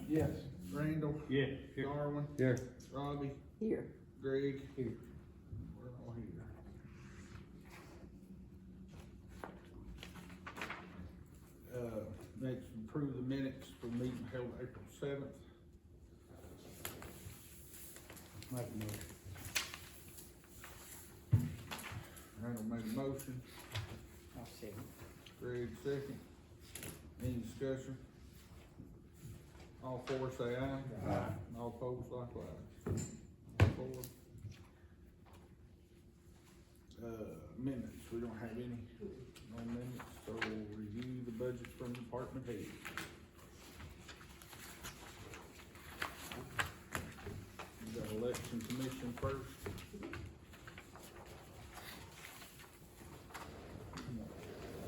Yes. Randall. Yeah. Darwin. Here. Robbie. Here. Greg. Here. We're all here. Next, approve the minutes for meeting held April 7th. Make a motion. Randall made a motion, I'll second. Greg second. Any discussion? All four say aye. Aye. All opposed likewise. All four. Minutes, we don't have any, no minutes, so we'll review the budget from department head. We got election commission first.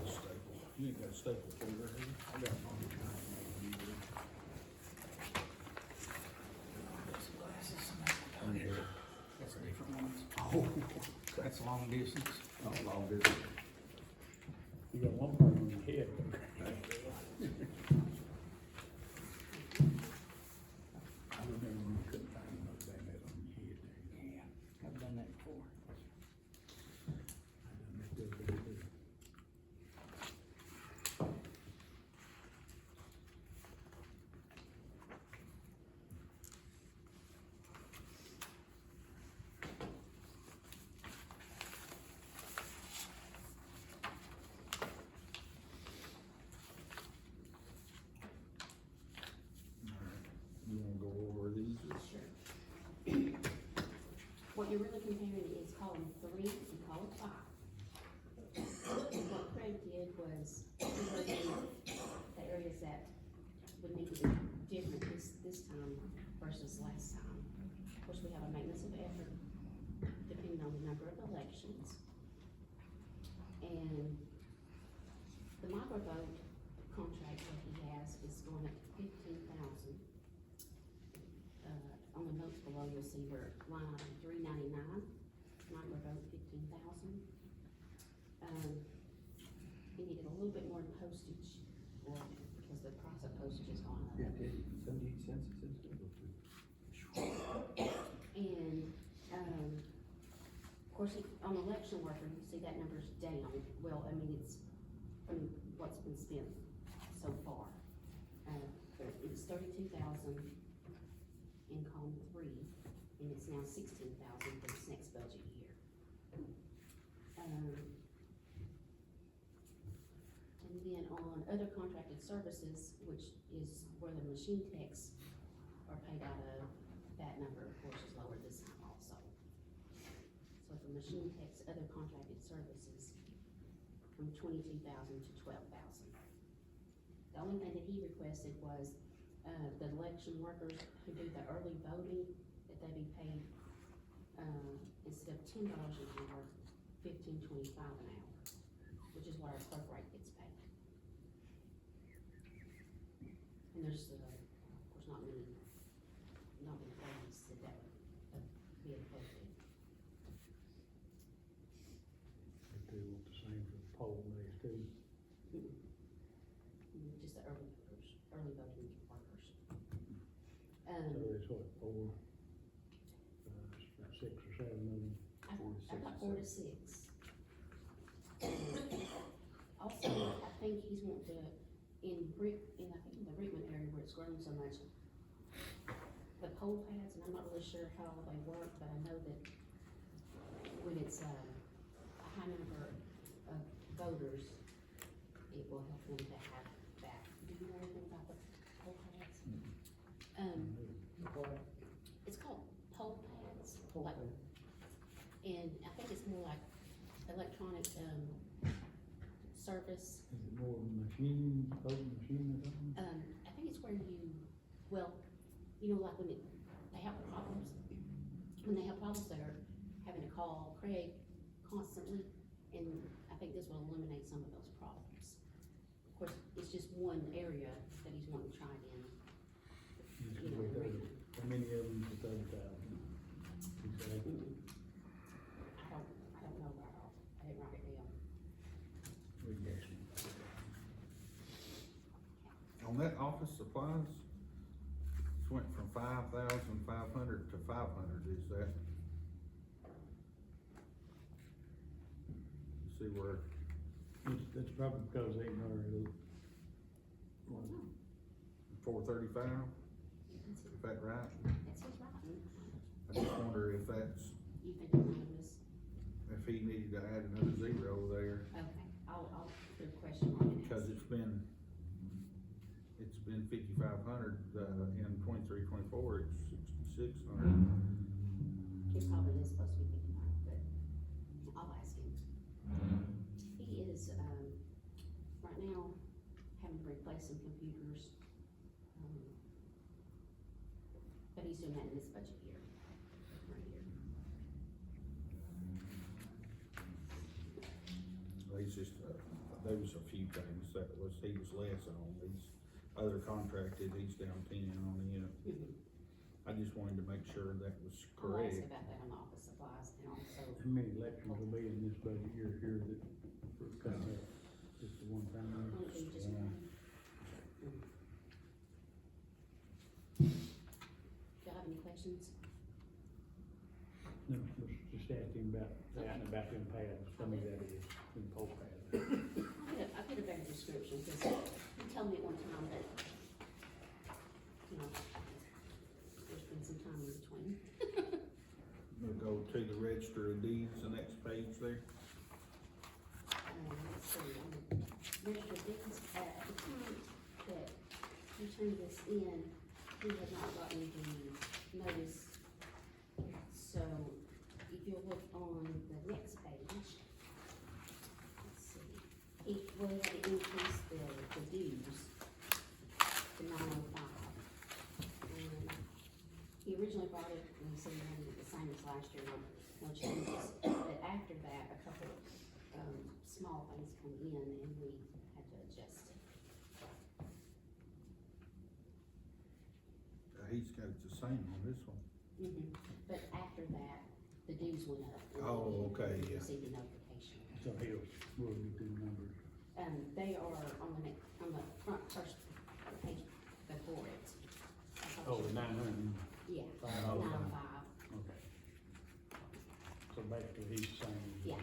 Staple, you ain't got a staple folder, have you? I got one. That's a different one. Oh, That's long distance. oh, long distance. You got one part on your head. I remember when you couldn't find another bayonet on your head there. Yeah, I've done that before. I done that the other day too. You wanna go over these? Sure. What you're really comparing is column 3 and column 5. What Craig did was, he wrote in the areas that would need to be different this time versus last time. Of course, we have a maintenance of effort, depending on the number of elections. And the microvote contract that he has is going up to $15,000. On the notes below, you'll see where line item 399, microvote 15,000. He needed a little bit more in postage, because the price of postage has gone up. Yeah, 78 cents it says. And, of course, on election worker, you see that number's down. Well, I mean, it's from what's been spent so far. It's 32,000 in column 3, and it's now 16,000 for this next budget year. And then on other contracted services, which is where the machine techs are paid out of, that number, of course, is lower this time also. So for machine techs, other contracted services, from 22,000 to 12,000. The only thing that he requested was, the election workers who do the early voting, that they be paid, instead of $10 an hour, $15.25 an hour, which is what our clerk rate gets paid. And there's, of course, not many places that would be affected. If they want the same for the poll days too. Just the early voters, early voting workers. So it's what, four, 6 or 7 million? I got 4 to 6. Also, I think he's wanting to, I think in the Rickman area where it's grown so much, the poll pads, and I'm not really sure how they work, but I know that when it's, a high number of voters, it will help them to have that. Do you know anything about the poll pads? It's called poll pads. Like, and I think it's more like electronic, service. Is it more of a machine, voting machine or something? I think it's where you, well, you know, like when they have problems, they're having to call Craig constantly, and I think this will eliminate some of those problems. Of course, it's just one area that he's wanting to try it in. Just You know, with Rickman. how many of them for 30,000? Exactly. I don't know right off, I didn't write it down. We're guessing. On that office supplies, went from 5,500 to 500, is that? See where, That's probably because they know, 435, That's is that right? his right. I just wonder if that's, You think it might was, if he needed to add another zero there, okay, I'll put a question mark in it. cause it's been 5,500, in 23-24, it's 6,600. It probably is supposed to be 55, but I'll ask him. He is, right now, having to replace some computers. But he's doing that in this budget year, right here. He's just, there was a few things that was, he was less on, these other contracted, he's down 10 on it. I just wanted to make sure that was I'll ask correct. about that on the office supplies and also, how many elections will be in this budget year here that were cut out? Just the one time? won't it be just Yeah. one? Do y'all have any questions? No, just asking about that and about them pads, tell me that is, them poll pads. I put a better description, because you told me at one time that, you know, there's been some time in between. We'll go to the register of deeds, the next page there. Let's see, on the register of deeds, at the time that you turned this in, we had not gotten the notice. So, if you'll look on the next page, let's see, we had to increase the dues to 905. And he originally brought it, and he said he wanted it the same as last year, no changes. But after that, a couple, small things come in, and we had to adjust it. He's got it the same on this one. But after that, the dues went up. and Oh, okay, we yeah. Received a notification. So he'll, we'll get them numbers. They are on the next, on the front first page before it. Oh, the 900, Yeah, 505. 905, okay. So basically he's saying. yeah.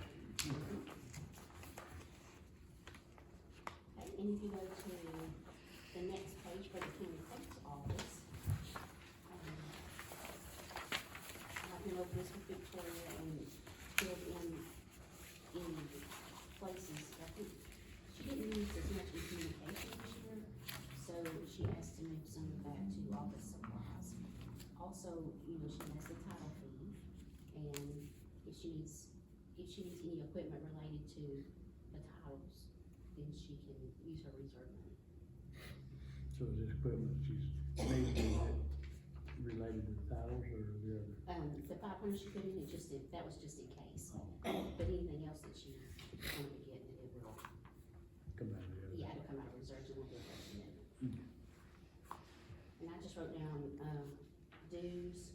Okay, and if you go to the next page for the county clerk's office, I can open this with Victoria and fill in places, I think, she didn't use as much in communication this year, so she asked to move some of that to office supplies. Also, you know, she has the title fee, and if she needs any equipment related to the titles, then she can use her reserve money. So is this equipment she's needing related to the titles or the other? The 500 she put in, that was just in case, Oh, but anything else that she wanted to get, it will, come out of the other. yeah, it'll come out of reserves and we'll do that in it. Okay. And I just wrote down, dues,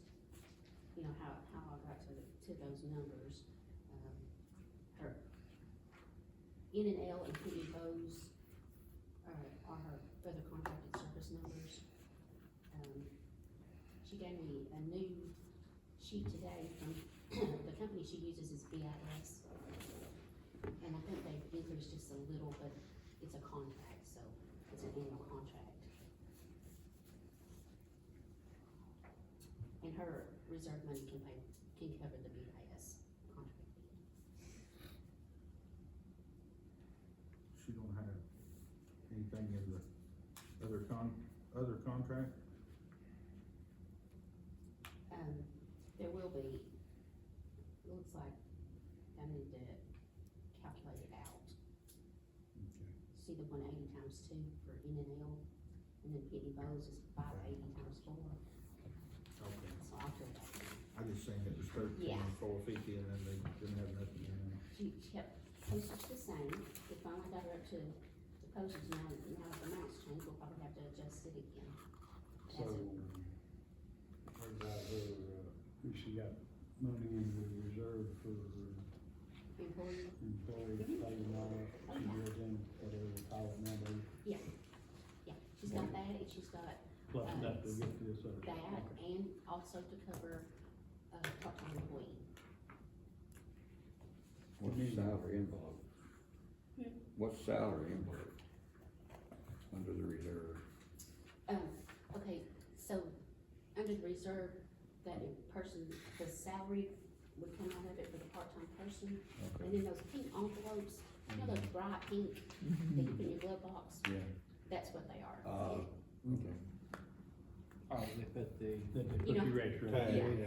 you know, how I got to those numbers. Her N and L and Penny Bose are her other contracted service numbers. She gave me a new sheet today from, the company she uses is BIS. And I think they've increased just a little, but it's a contract, so it's an annual contract. And her reserve money can cover the BIS contract fee. She don't have anything in the other contract? There will be, looks like I need to calculate it out. Okay. See the 180 times 2 for N and L, and then Pitney Bowes is 580 times 4, Okay. so I'll fill that in. I just seen it was 13,450 and then they didn't have nothing in there. She kept postage the same, we finally got her up to the postage, now the amounts changed, we'll probably have to adjust it again. So, what about her, if she got money in the reserve for Employee, employee pay and all that, she goes in, whatever they call it nowadays. yeah, she's got that, and she's got, plus that to get this other. that, and also to cover a part-time employee. What's the salary envelope? What's salary envelope? Under the reserve? Okay, so, under the reserve, that person, the salary would come out of it for the part-time person. Okay. And then those pink envelopes, you know those bright pink that you put in your glove box, Yeah. that's what they are. Okay. Oh, they put the. That they You put know, your extra. yeah,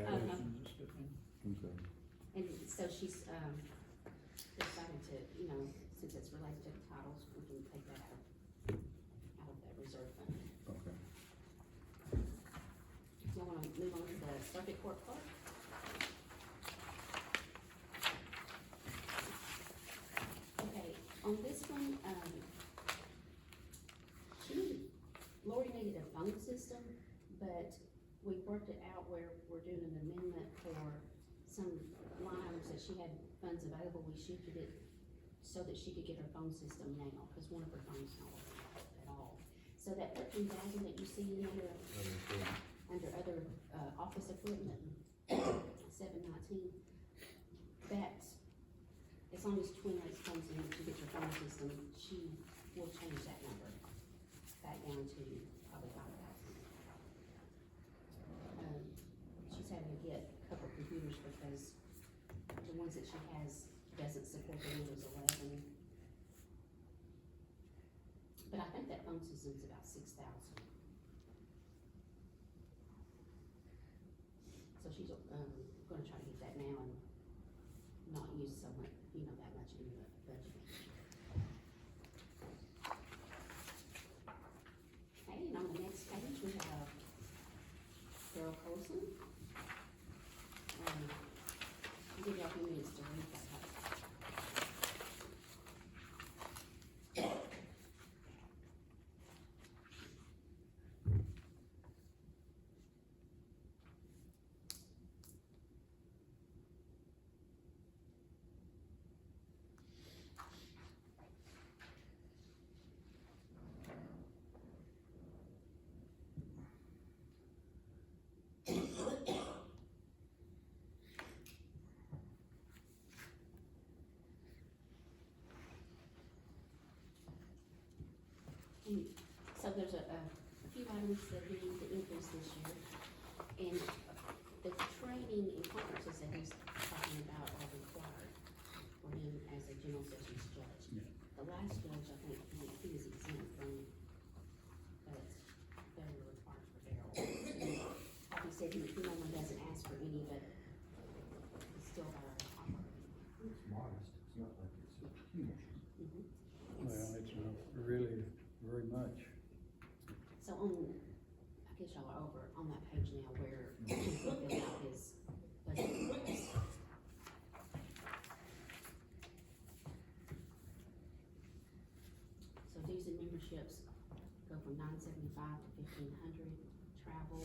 uh-huh. Okay. And so she's, decided to, you know, since it's related to the titles, we can take that out of that reserve fund. Okay. Do you wanna move on to the circuit court clerk? Okay, on this one, Lori needed a phone system, but we worked it out where we're doing an amendment for some line items that she had funds available. We shifted it so that she could get her phone system now, cause one of her phones not working at all. So that 13,000 that you see in there, under other, office equipment, 719, that, as long as Twin Lakes comes in to get your phone system, she will change that number back down to probably 5,000. She's having to get a couple computers because the ones that she has doesn't support the Windows 11. But I think that phone system's about 6,000. So she's, gonna try to get that now and not use so much, you know, that much in the budget. Okay, and on the next page, we have Carol Colson. I'll give y'all a few minutes to read that. So there's a few items that we need to increase this year, and the training and conferences that he's talking about are required for him as a general sessions judge. Yeah. The last judge, I think, he was exempt from, but they were required for Darryl. Like he said, he normally doesn't ask for any, but he's still our operating. It's modest, it's not like it's huge. Well, it's not really very much. So on, I guess y'all are over on that page now where he filled out his budget request. So dues and memberships go from $975 to $1,500, travel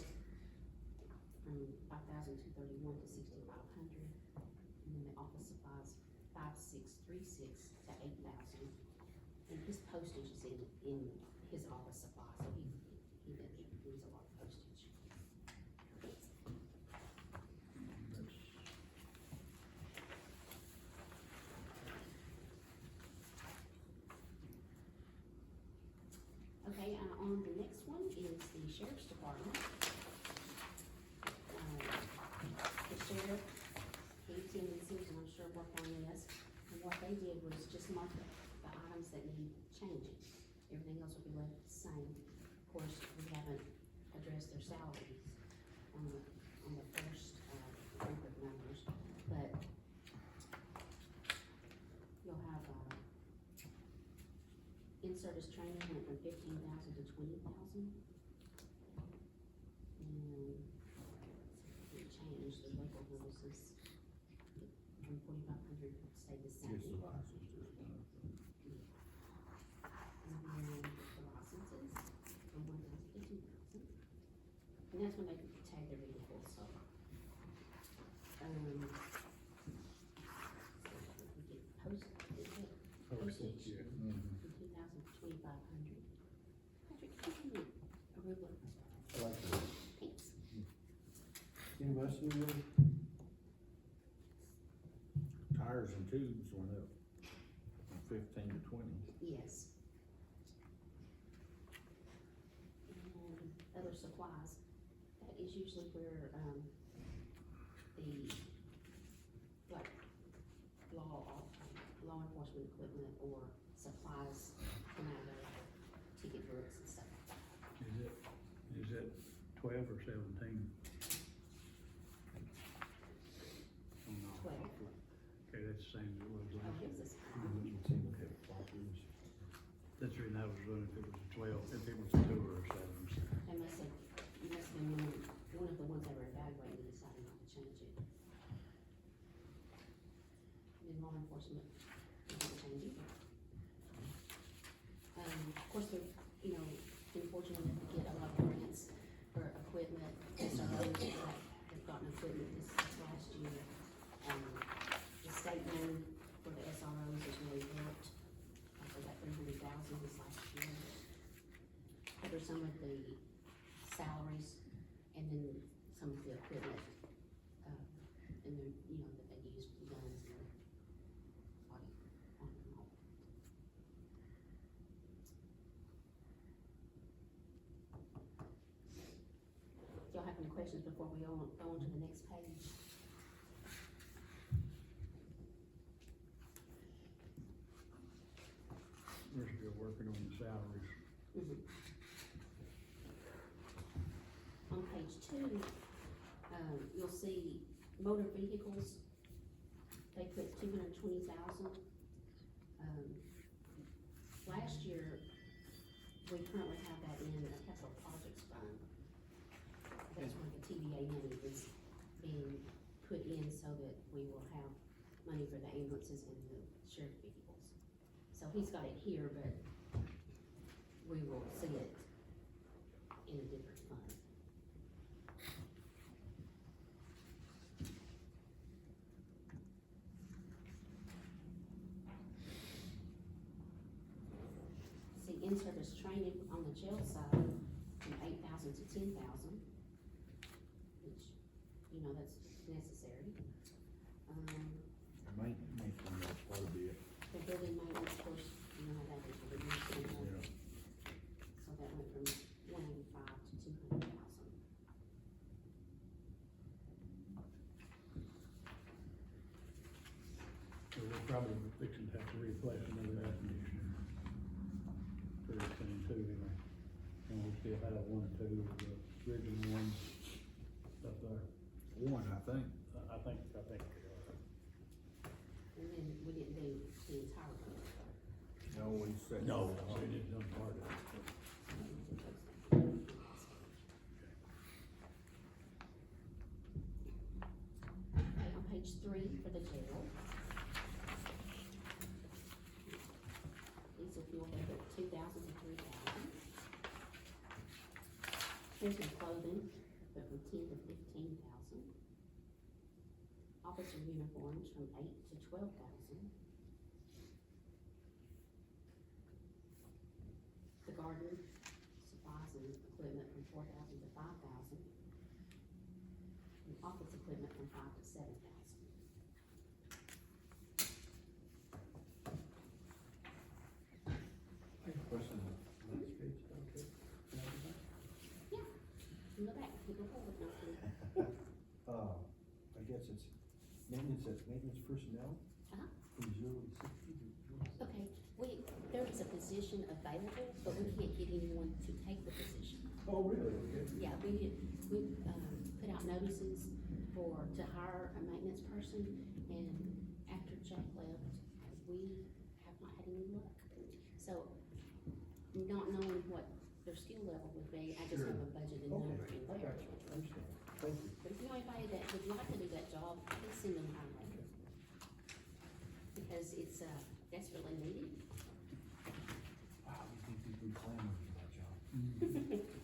from $5,231 to $6,500, and then the office supplies 5,636 to 8,000. And his postage is in his office supply, so he doesn't use a lot of postage. Okay, on the next one is the sheriff's department. The sheriff, he, Tim and Susan, I'm sure worked on this, and what they did was just mark the items that need changing. Everything else will be left the same. Of course, we haven't addressed their salaries on the first, group of numbers, but you'll have, in-service training went from 15,000 to 20,000. And it changed, the local rules is from 4,500 stayed the same. Just the license, just one. And then the licenses from 1,000 to 2,000. And that's when they tag their vehicles, so. We get postage, Yeah. from 2,000 to 2,500. Patrick, can you give me a ruler? I like that. Thanks. Anybody else do that? Tires and tubes went up from 15 to 20. Yes. And other supplies, that is usually where, the, like, law enforcement equipment or supplies come out of ticket books and stuff like that. Is it 12 or 17? 12. Okay, that's the same as it was Oh, last year. here's this. That's the reason I was wondering if it was a 12, if it was a 2 or a 7. They must have, it must have been one of the ones they were evaluating decided not to change it. Then law enforcement didn't change either. Of course, they're, you know, been fortunate enough to get a lot of grants for equipment, SROs, they've gotten equipment this last year. The state loan for the SROs is really helped. They got $300,000 this last year. Cover some of the salaries and then some of the equipment, and then, you know, that they use for guns and body on and all. Y'all have any questions before we go on to the next page? We're still working on the salaries. On page 2, you'll see motor vehicles, they put 220,000. Last year, we currently have that in a capital projects fund. That's where the TVA money is being put in so that we will have money for the ambulances and the sheriff vehicles. So he's got it here, but we will see it in a different fund. See, in-service training on the jail side, from 8,000 to 10,000, which, you know, that's necessary. Maintenance on that part of it. The building maintenance, of course, you know how that is with the new center. Yeah. So that went from 185 to 200,000. So we're probably fixing to have to replace another air conditioner. Pretty soon too, anyway. And we still have 1 or 2 of the original ones up there. One, I think. I think. And then we didn't do the entire one. No, we said. No, we didn't done part of it. Okay, on page 3 for the jail. Diesel fuel, they put 2,000 to 3,000. Here's some clothing, but from 10 to 15,000. Officer uniforms from 8 to 12,000. The garden supplies and equipment from 4,000 to 5,000. And office equipment from 5 to 7,000. I have a question on the last page, okay? Yeah, you go back, you go forward, no, please. I guess it's maintenance personnel Uh-huh. from 0 to 60. Okay, there is a position available, but we can't get anyone to take the position. Oh, really? Okay. Yeah, we put out notices to hire a maintenance person, and after Jack left, we have not had any luck. So, not knowing what their skill level would be, I just Sure. have a budgeted Okay, number in I there. got you, I understand, thank you. But if you know anybody that would like to do that job, please send them our way. Because it's, desperately needed. Wow, you think people clamor for that job?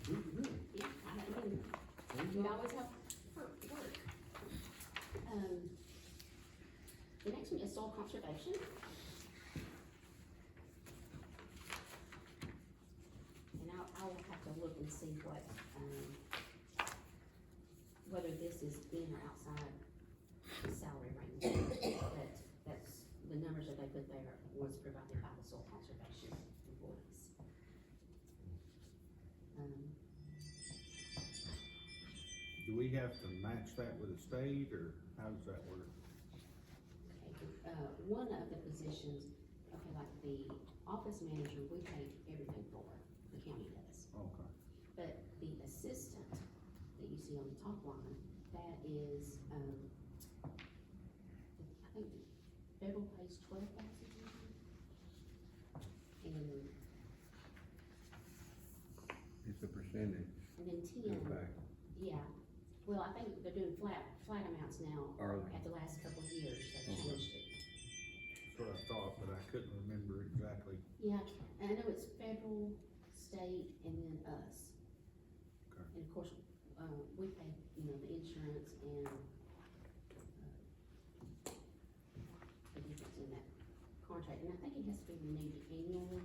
Really? Yeah, I mean, we always have work. The next one is soil conservation. And I'll have to look and and see what, whether this is in or outside the salary range. But that's, the numbers that they put there was provided by the soil conservation employees. Do we have to match that with the state, or how does that work? Okay, one of the positions, okay, like the office manager, we pay everything for, the county does. Okay. But the assistant that you see on the top line, that is, I think the federal pays $12,000. And It's a percentage. then Go 10, back. yeah, well, I think they're doing flat amounts now. Are they? At the last couple of years, they've Okay. changed it. That's what I thought, but I couldn't remember exactly. Yeah, and I know it's federal, state, and then us. Okay. And of course, we pay, you know, the insurance and, the difference in that contract, and I think it has to be renewed annually.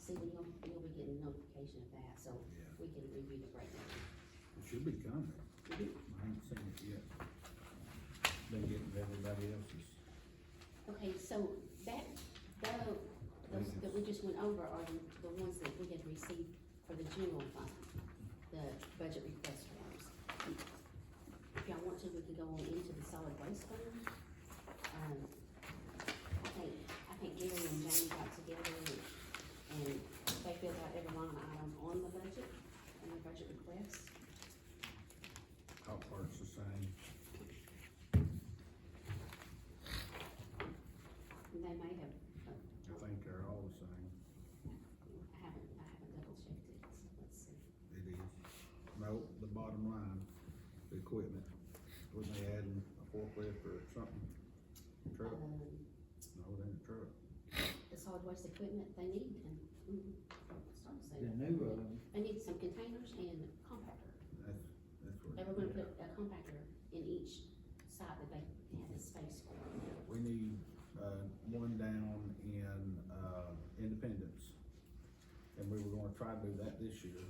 See, you'll be getting notification of that, so Yeah. we can review the breakdown. It should be coming. Mhm. I ain't seen it yet. Been getting everybody else's. Okay, so those that we just went over are the ones that we had received for the general fund, the budget request forms. If y'all want to, we can go on into the solid waste fund. I think Gary and Jamie got together and they filled out every line item on the budget, and the budget request. Top part's the same. And they may have, I think they're all the same. I haven't double checked it, so let's see. It is. No, the bottom line, the equipment. Wasn't they adding a forklift or something? Truck? No, it ain't a truck. The solid waste equipment they need, and, starting to say The that. new, They need some containers and compactor. That's what. They were gonna put a compactor in each site that they had the space for. We need, one down in, Independence, and we were gonna try to do that this year.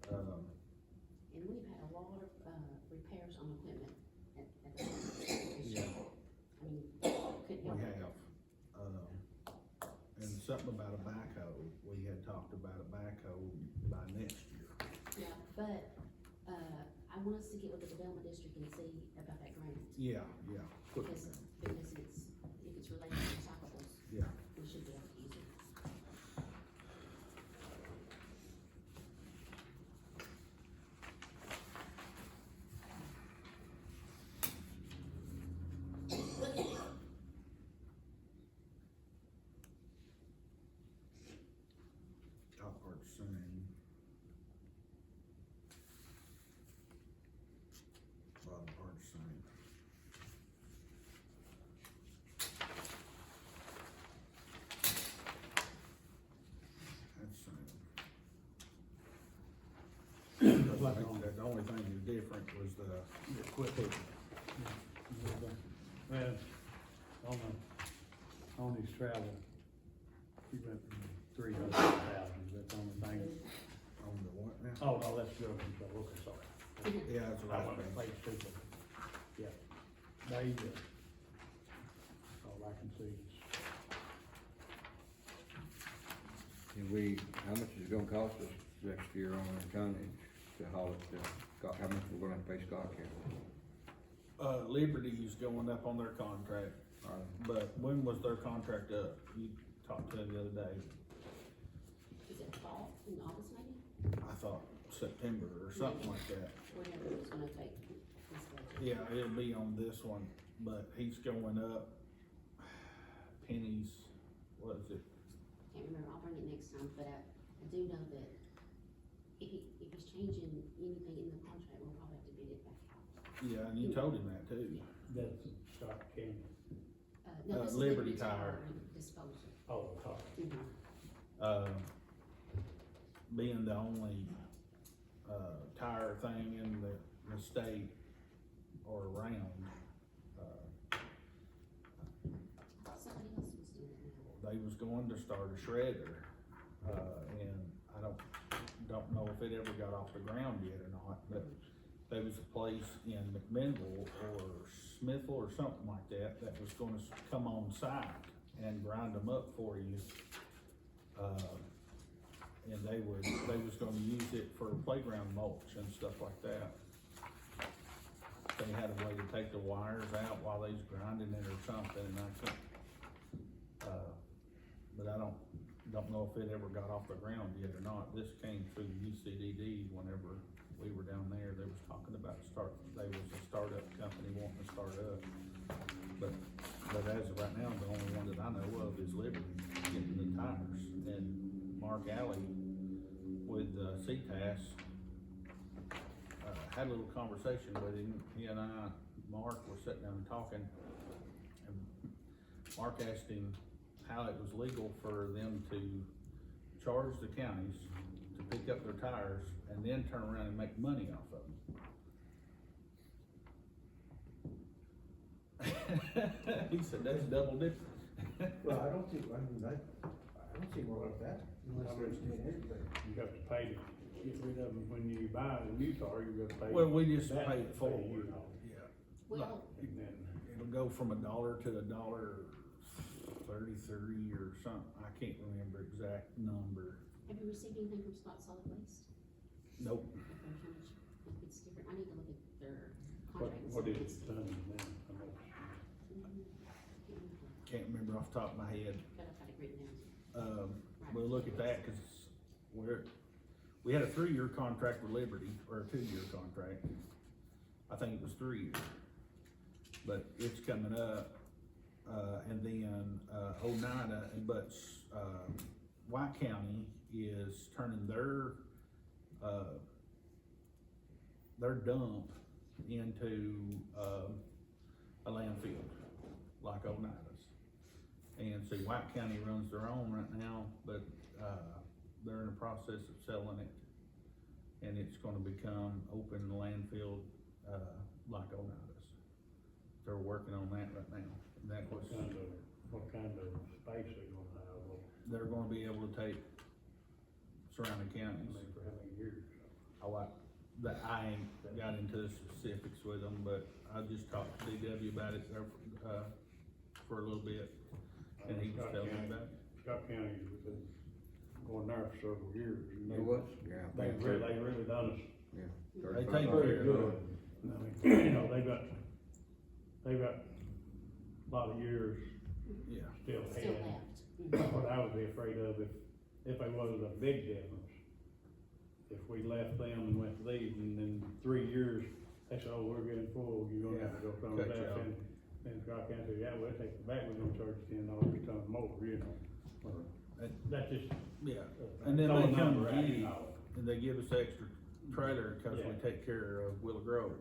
And we've had a lot of, repairs on equipment at the this year. I mean, couldn't We help it. have, and something about a backhoe, we had talked about a backhoe by next year. Yeah, but, I want us to get with the development district and see about that grant, Yeah, yeah. because it's, if it's related to recyclables, Yeah. we should be able to use it. Top part's same. Bottom part's same. That's same. The only thing that's different was the equipment. well, on his travel, he went from 300,000, that's the only thing. On the what now? Oh, no, that's drug control, okay, sorry. Yeah, that's I what I went to think. page 2, but, yeah, they, all I can see is, And how much is it gonna cost us next year on our tonnage to haul it to Scott, how much we're gonna have to pay Scott County? Liberty's going up on their contract, but when was their contract up? You talked to them the other day. Is it fall, in August maybe? I thought September or something like that. Whenever it was gonna take this budget. Yeah, it'll be on this one, but he's going up pennies, what is it? Can't remember, I'll bring it next time, but I do know that if he's changing anything in the contract, we'll probably have to bid it back out. Yeah, and you told him that too. that's Scott County. No, this is Liberty Liberty Tire. Tire Disposal. Oh, the car. Being the only, tire thing in the state or around, Somebody else was doing it now. they was going to start a shredder, and I don't don't know if it ever got off the ground yet or not, but there was a place in McMinnville or Smithville or something like that, that was gonna come on site and grind them up for you. And they was gonna use it for playground mulch and stuff like that. They had a way to take the wires out while they was grinding it or something, and I couldn't, but I don't know if it ever got off the ground yet or not. This came through UCDD whenever we were down there. They was talking about they was a startup company wanting to start up. But as of right now, the only one that I know of is Liberty getting the tires. And Mark Alley with CTAS, had a little conversation with him. He and Mark were sitting down and talking. And Mark asked him how it was legal for them to charge the counties to pick up their tires and then turn around and make money off of them. He said, that's double dipping. Well, I don't see wrong with that, unless there's anything. You have to pay to get rid of them when you buy a new car, you gotta pay. Well, we just that pay to it forward, you know. yeah. Well, And then, It'll go from $1 to $1.33 or something. I can't remember exact number. have you received anything from Scott Solid Waste? Nope. Okay, how much, if it's different, I need to look at their what contract. is it done then? How much? Can't remember off the top of my head. But I've got it written down. We'll look at that, cause we had a 3-year contract with Liberty, or a 2-year contract. I think it was 3 years. But it's coming up, and then, Oneida, White County is turning their dump into, a landfill, like Oneida's. And see, White County runs their own right now, but, they're in the process of selling it. And it's gonna become open landfill, like Oneida's. They're working on that right now. And that was, What kind of space they gonna have? Well, they're gonna be able to take surrounding I counties. mean, for how many years? I ain't got into the specifics with them, but I just talked to DW about it there, for a little bit. And he was telling me about it. Scott County has been going there for several years. And It was, yeah. They really done us Yeah. They 35 take very care of good. it. I mean, you know, they've got a lot of years Yeah. still Still ahead. left. What I would be afraid of if there was a big difference, if we left them and went to these, and then 3 years, they said, oh, we're getting full, you're gonna have to go somewhere Cut you else, off. and Scott County said, yeah, we'll take it back, we're gonna charge you $10 a ton more, you know. That's just. Yeah, and then Throw a they come number to out, you, you know. and they give us extra trailer, cause we Yeah. take care of Willow Grove.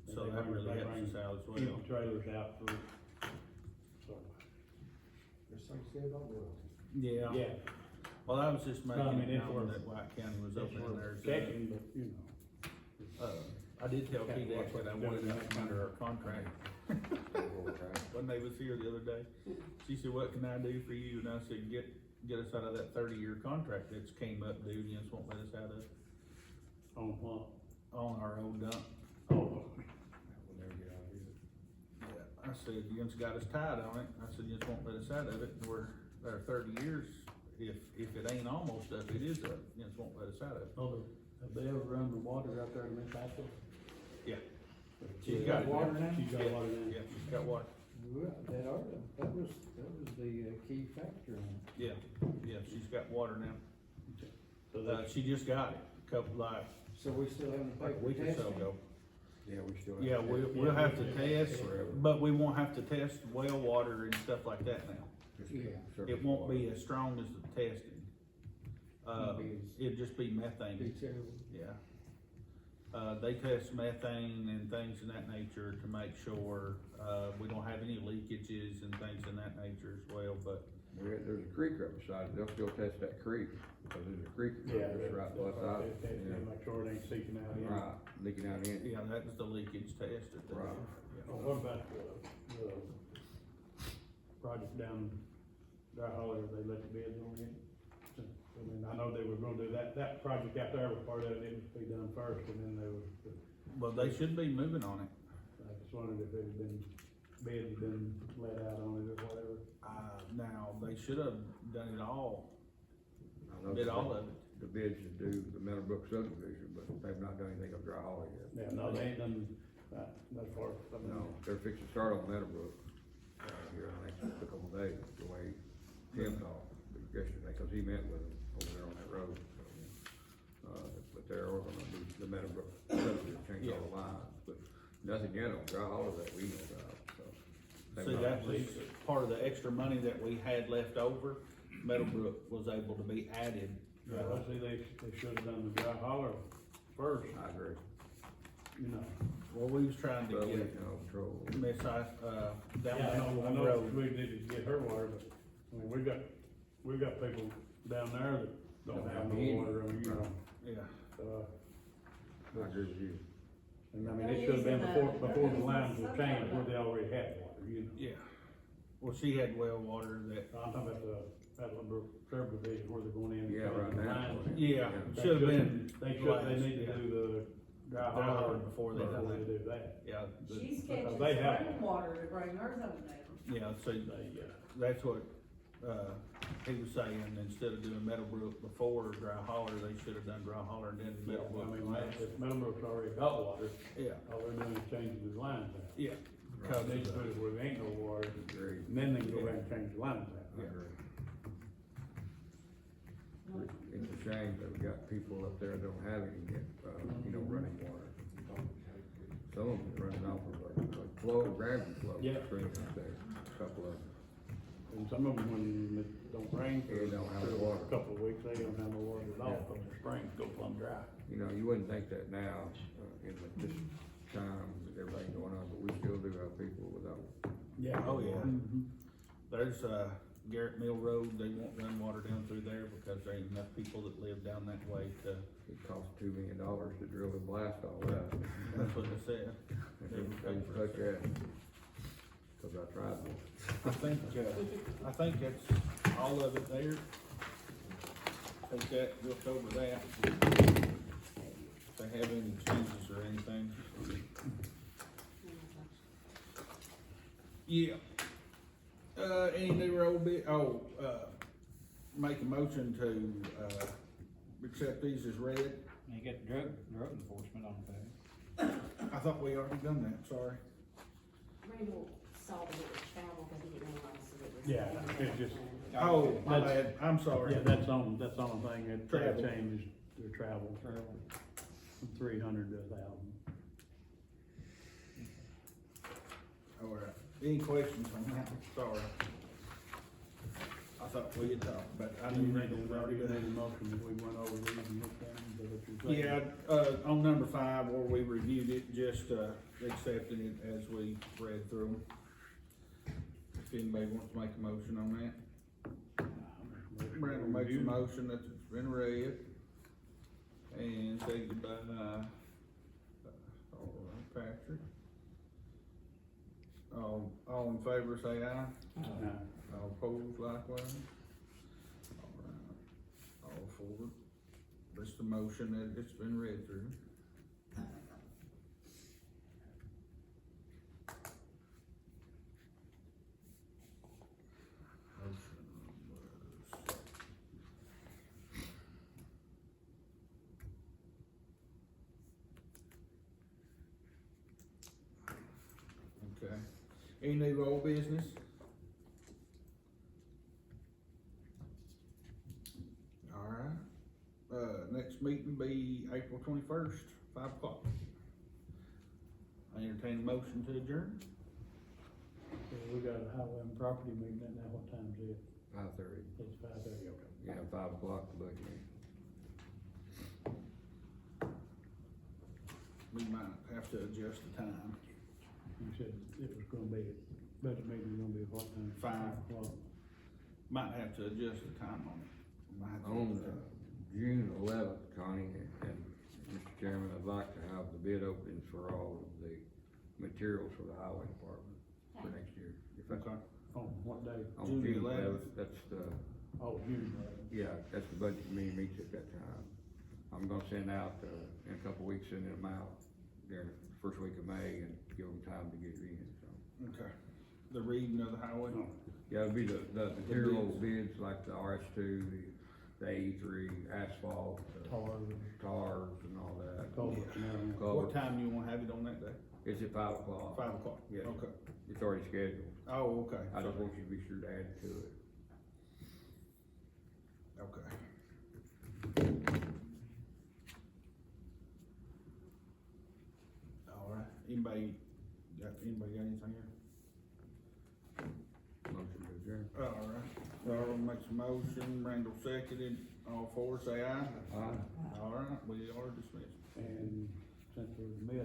So They that bring- really they helps bring us out as well. Empty trailers out for, so, There's something to say about royalty. Yeah, yeah. well, I was just No, I making mean, it it's known worth- that White County was It's opening worth theirs checking, but, you know. up. I did tell Okay, T-Deck that I wanted that under our contract. When they was here the other day, she said, what can I do for you? And I said, get us out of that 30-year contract that's came up due, and you just won't let us out of, On what? on our old dump. Oh, We'll never get out of here. Yeah, I said, you just got us tied on it. I said, you just won't let us out of it. We're, there 30 years, if it ain't almost up, it is up. You just won't let us out of it. oh, have they ever run the water out there to Miss Haskell? Yeah. She's got it. water now? She's got Yeah, water now? Yeah, she's got water. Well, that was the key factor on it. Yeah, yeah, she's got water now. So that's, She just got it a couple, like So we still haven't a paid for week or so testing? ago. Yeah, we still. Yeah, we'll have to test, Forever. but we won't have to test well water and stuff like that now. Yeah. It won't be as strong as the testing. Won't be as- It'd just be methane. Be terrible. Yeah. They test methane and things in that nature to make sure, we don't have any leakages and things in that nature as well, but, There's a creek right beside it, they'll still test that creek, because there's a creek yeah, just right beside it. they make sure it ain't seeking out in. Right, leaking out in. yeah, that was the leakage test that they. Right. Oh, what about the project down Dry Hollow, have they let the bids on it? I mean, I know they were gonna do that project out there was part of it, it was to be done first, and then there was, Well, they should be moving on it. I just wondered if it had been, bid had been let out on it or whatever. Now, they should have done it all, I know did all of it. the bids to do the Meadowbrook subdivision, but they've not done anything of Dry Hollow yet. Yeah, no, they ain't done, that far, I mean, No, they're fixing to start on Meadowbrook, here in the next couple of days, the way Tim talked yesterday, cause he met with them over there on that road, so. But they're all gonna do the Meadowbrook subdivision, change all the lines, but nothing yet on Dry Hollow that we know about, so. they've See, not that was released it. part of the extra money that we had left over, Meadowbrook was able to be added. yeah, I see they should have done the dry holler first, I agree, you know. Well, we was trying to but we get can control. Miss Ice, down Yeah, I that know, I one know road. we needed to get her water, but, I mean, we've got people down there that don't have no water, I mean, you know, Yeah, I agree with you. and I mean, it should have been before the lines were changed, where they already had water, you know. yeah. Well, she had well water that, I'm talking about the subdivision where they're going in. and Yeah, right changing the now. lines. yeah, They should have been. They need to yeah. do the dry Dry holler holler before they do that. Yeah, She's because catching they have- rainwater to bring hers on down. yeah, so that's what, he was saying, instead of doing Meadowbrook before Dry Holler, they should have done Dry Holler and then I Meadowbrook mean, last. if Meadowbrook's already got water, Yeah, all they're doing is changing the lines out. yeah. They Cause need to put it where there ain't no water, Agree. and then they can go back and change the lines out. I agree. It's a shame that we got people up there that don't have any, running water. Some of them running off of a flow, gravity flow. Yeah. Stream up there, a couple of them. And some of them, when it don't rain for They don't have for water. a couple of weeks, they don't have no water at all, because the springs go plumb dry. You know, you wouldn't think that now, in this time, with everything going on, but we still do have people without. Yeah. Oh, yeah. Mhm. there's, Garrett Mill Road, they won't run water down through there because there ain't enough people that live down that way to, It costs $2 million to drill and blast all that. that's what they said. They touch that, cause I tried one. I think that's all of it there. I think that, looked over that. If they have any changes or anything. Yeah. Any new road make a motion to, accept these as read. You got drug enforcement on there. I thought we already done that, sorry. Randall saw that it was travel, but he didn't realize that it was. Yeah, it's just- Oh, my That's- bad, I'm sorry. Yeah, that's the only thing, that Travel. changes their travel from 300 to 1,000. All right, any questions on that? Sorry. I thought we had talked, but I Do you didn't need think we a already done. motion if we went over these and looked at them, is that what you're saying? Yeah, on number 5, where we reviewed it, just, accepting it as we read through them. If anybody wants to make a motion on that. Brandon makes a motion that it's been read. And seconded by, Patrick. All in favor, say aye. All opposed likewise. All right, all for it. That's the motion that it's been read through. Motion was. Okay, any new old business? Alright, next meeting be April 21st, 5 o'clock. I entertain a motion to adjourn. We got a highway and property meeting that now, what time is it? 5:30. It's 5:30, okay. Yeah, 5 o'clock, the budget meeting. We might have to adjust the time. You said it was gonna be, budget meeting was gonna be what time? 5. o'clock. Might have to adjust the time on it. Might have to- On June 11th, Connie and Mr. Chairman, I'd like to have the bid openings for all of the materials for the highway department for next year. If that's Okay. On what day? on June June 11th. 11th, that's the Oh, June. Yeah, that's the budget meeting meets at that time. I'm gonna send out, in a couple weeks, send them out during the first week of May and give them time to get it in, so. Okay. The reading of the highway? Yeah, it'll be the material bids like the RS2, the A3, asphalt, tars and all that. Culvert, yeah. What time you wanna have it on that day? It's at 5 o'clock. 5 o'clock? Yeah. Okay. It's already scheduled. Oh, okay. I just want you to be sure to add it to it. Okay. All right, anybody got anything here? Motion to adjourn. All right, Darrell makes a motion, Randall seconded, all four say aye. Aye. All right, we are dismissed. And since we're mid